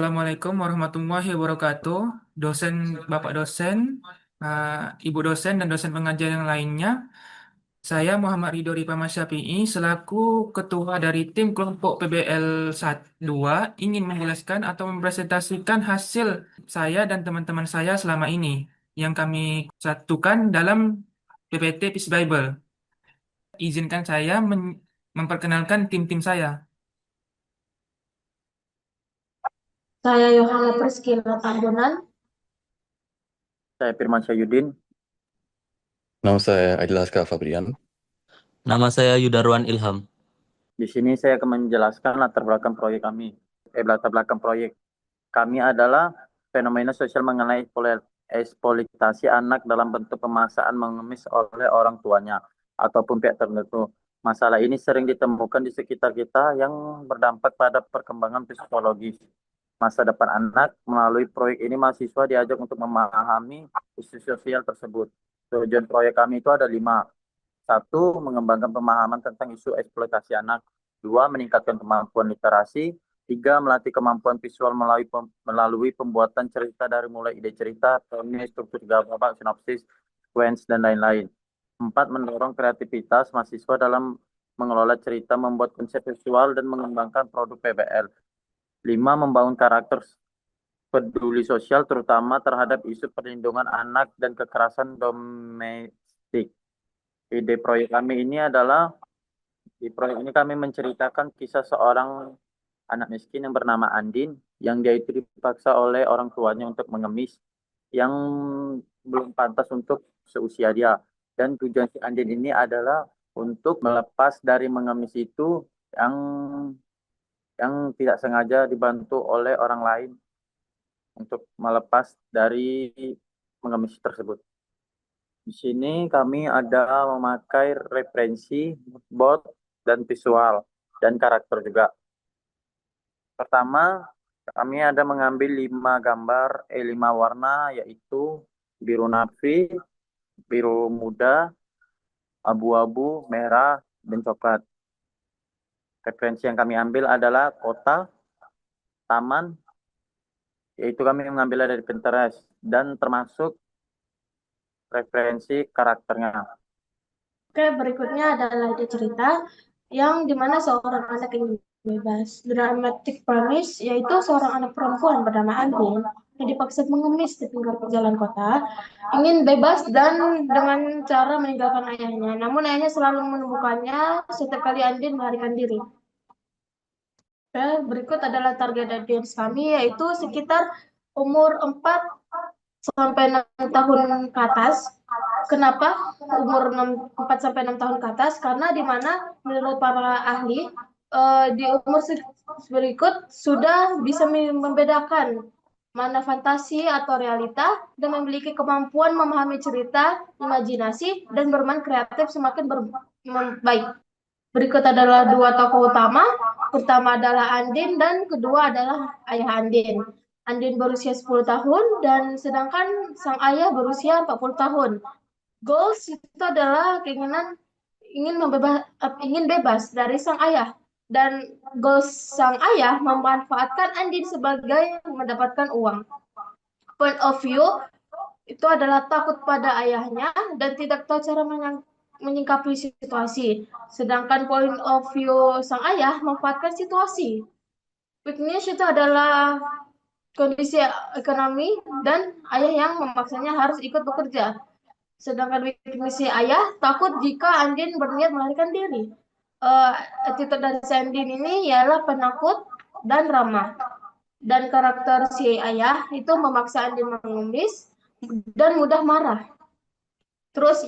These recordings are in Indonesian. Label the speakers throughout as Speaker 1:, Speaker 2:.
Speaker 1: Assalamualaikum warahmatullahi wabarakatuh. Dosen, Bapak dosen, Ibu dosen, dan dosen pengajar yang lainnya. Saya Muhammad Ridho Ripama Syafi'i, selaku ketua dari tim kelompok PBL 2, ingin menjelaskan atau mempresentasikan hasil saya dan teman-teman saya selama ini yang kami satukan dalam PPT Peace Bible. Izinkan saya memperkenalkan tim-tim saya.
Speaker 2: Saya Yohana Priscila Tambunan.
Speaker 3: Saya Firman Syahyudin.
Speaker 4: Nama saya Adil Haska Fabrian.
Speaker 5: Nama saya Yudarwan Ilham.
Speaker 3: Di sini saya akan menjelaskan latar belakang proyek kami. Latar belakang proyek kami adalah fenomena sosial mengenai eksploitasi anak dalam bentuk pemaksaan mengemis oleh orang tuanya ataupun pihak tertentu. Masalah ini sering ditemukan di sekitar kita yang berdampak pada perkembangan psikologis masa depan anak. Melalui proyek ini mahasiswa diajak untuk memahami isu sosial tersebut. Tujuan proyek kami itu ada 5. Satu, mengembangkan pemahaman tentang isu eksploitasi anak. Dua, meningkatkan kemampuan literasi. Tiga, melatih kemampuan visual melalui pembuatan cerita dari mulai ide cerita, premis, struktur babak, sinopsis, sequence, dan lain-lain. Empat, mendorong kreativitas mahasiswa dalam mengelola cerita, membuat konsep visual, dan mengembangkan produk PBL. Lima, membangun karakter peduli sosial, terutama terhadap isu perlindungan anak dan kekerasan domestik. Ide proyek kami ini adalah, di proyek ini kami menceritakan kisah seorang anak miskin yang bernama Andin, yang dia itu dipaksa oleh orang tuanya untuk mengemis, yang belum pantas untuk seusia dia. Dan tujuan si Andin ini adalah untuk melepas dari mengemis itu yang yang tidak sengaja dibantu oleh orang lain untuk melepas dari mengemis tersebut. Di sini kami ada memakai referensi moodboard dan visual dan karakter juga. Pertama, kami ada mengambil 5 gambar, 5 warna, yaitu biru navy, biru muda, abu-abu, merah, dan coklat. Referensi yang kami ambil adalah kota, taman, yaitu kami mengambil dari Pinterest, dan termasuk referensi karakternya.
Speaker 2: Oke, berikutnya adalah ide cerita yang dimana seorang anak ingin bebas. Dramatic premise yaitu seorang anak perempuan bernama Andin yang dipaksa mengemis di pinggir jalan kota, ingin bebas dan dengan cara meninggalkan ayahnya. Namun ayahnya selalu menemukannya setiap kali Andin melarikan diri. Oke, berikut adalah target audience kami yaitu sekitar umur 4 sampai 6 tahun ke atas. Kenapa umur 4 sampai 6 tahun ke atas? Karena di mana menurut para ahli di umur berikut sudah bisa membedakan mana fantasi atau realita dan memiliki kemampuan memahami cerita, imajinasi, dan bermain kreatif semakin baik. Berikut adalah dua tokoh utama. Pertama adalah Andin dan kedua adalah ayah Andin. Andin berusia 10 tahun dan sedangkan sang ayah berusia 40 tahun. Goals itu adalah keinginan ingin bebas dari sang ayah, dan goals sang ayah memanfaatkan Andin sebagai mendapatkan uang. Point of view itu adalah takut pada ayahnya dan tidak tahu cara menyikapi situasi. Sedangkan point of view sang ayah memanfaatkan situasi. Weakness itu adalah kondisi ekonomi dan ayah yang memaksanya harus ikut bekerja. Sedangkan weakness si ayah takut jika Andin berniat melarikan diri. Attitude dari si Andin ini ialah penakut dan ramah. Dan karakter si ayah itu memaksa Andin mengemis dan mudah marah. Terus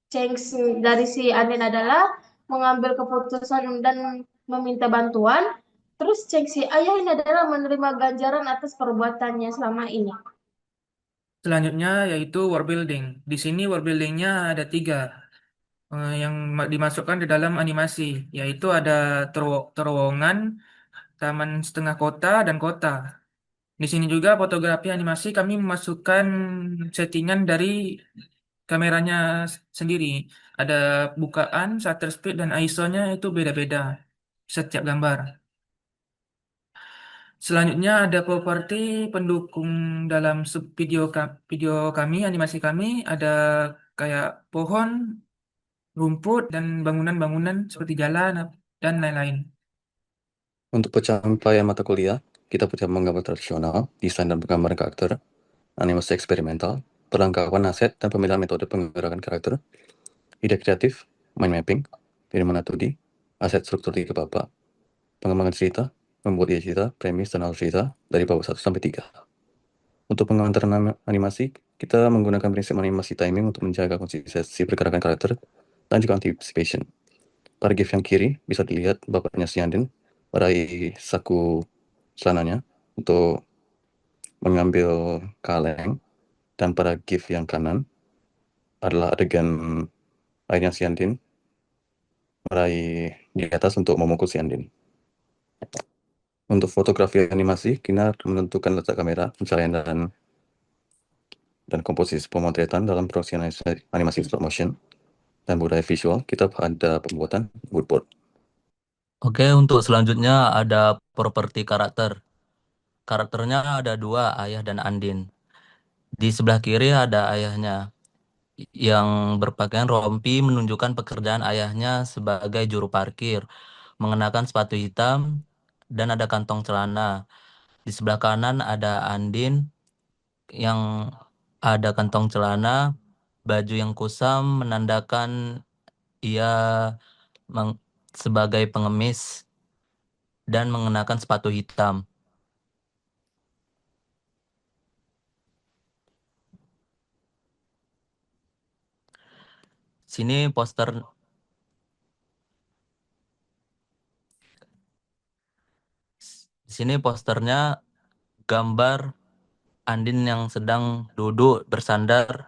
Speaker 2: change dari si Andin adalah mengambil keputusan dan meminta bantuan. Terus change si ayah ini adalah menerima ganjaran atas perbuatannya selama ini.
Speaker 1: Selanjutnya yaitu world building. Di sini world buildingnya ada 3 yang dimasukkan di dalam animasi, yaitu ada terowongan, taman setengah kota, dan kota. Di sini juga fotografi animasi kami memasukkan settingan dari kameranya sendiri. Ada bukaan, shutter speed, dan ISO-nya itu beda-beda setiap gambar. Selanjutnya ada properti pendukung dalam video kami, animasi kami, ada kayak pohon, rumput, dan bangunan-bangunan seperti jalan dan lain-lain.
Speaker 4: Untuk pencapaian mata kuliah, kita punya menggambar tradisional, desain dan penggambaran karakter, animasi eksperimental, perlengkapan aset dan pemilihan metode penggerakan karakter, ide kreatif, mind mapping, mana 2D, aset struktur 3 bapak, pengembangan cerita, membuat ide cerita, premis, dan alur cerita dari bab 1 sampai 3. Untuk pengantaran animasi, kita menggunakan prinsip animasi timing untuk menjaga konsistensi pergerakan karakter dan juga anticipation. Pada GIF yang kiri bisa dilihat bapaknya si Andin meraih saku celananya untuk mengambil kaleng, dan pada GIF yang kanan adalah adegan ayahnya si Andin meraih di atas untuk memukul si Andin. Untuk fotografi animasi, kita menentukan letak kamera, pencahayaan dan komposisi pemotretan dalam produksi animasi stop motion. Dan budaya visual, kita ada pembuatan mood board.
Speaker 5: Oke, untuk selanjutnya ada properti karakter. Karakternya ada dua, ayah dan Andin. Di sebelah kiri ada ayahnya yang berpakaian rompi menunjukkan pekerjaan ayahnya sebagai juru parkir, mengenakan sepatu hitam dan ada kantong celana. Di sebelah kanan ada Andin yang ada kantong celana, baju yang kusam menandakan ia sebagai pengemis dan mengenakan sepatu hitam. Sini poster sini posternya gambar Andin yang sedang duduk bersandar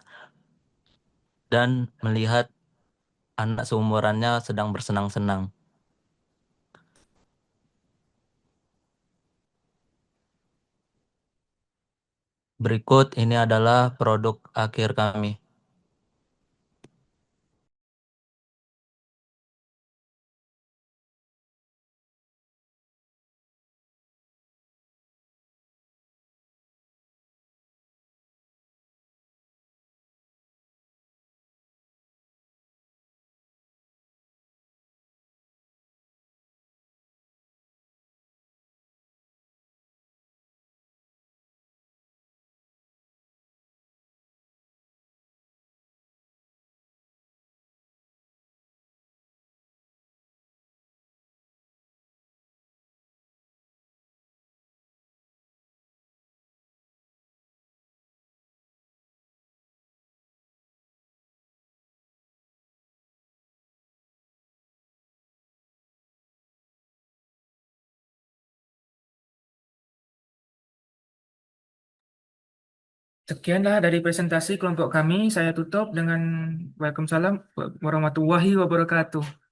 Speaker 5: dan melihat anak seumurannya sedang bersenang-senang. Berikut ini adalah produk akhir kami.
Speaker 1: Sekianlah dari presentasi kelompok kami. Saya tutup dengan Waalaikumsalam warahmatullahi wabarakatuh.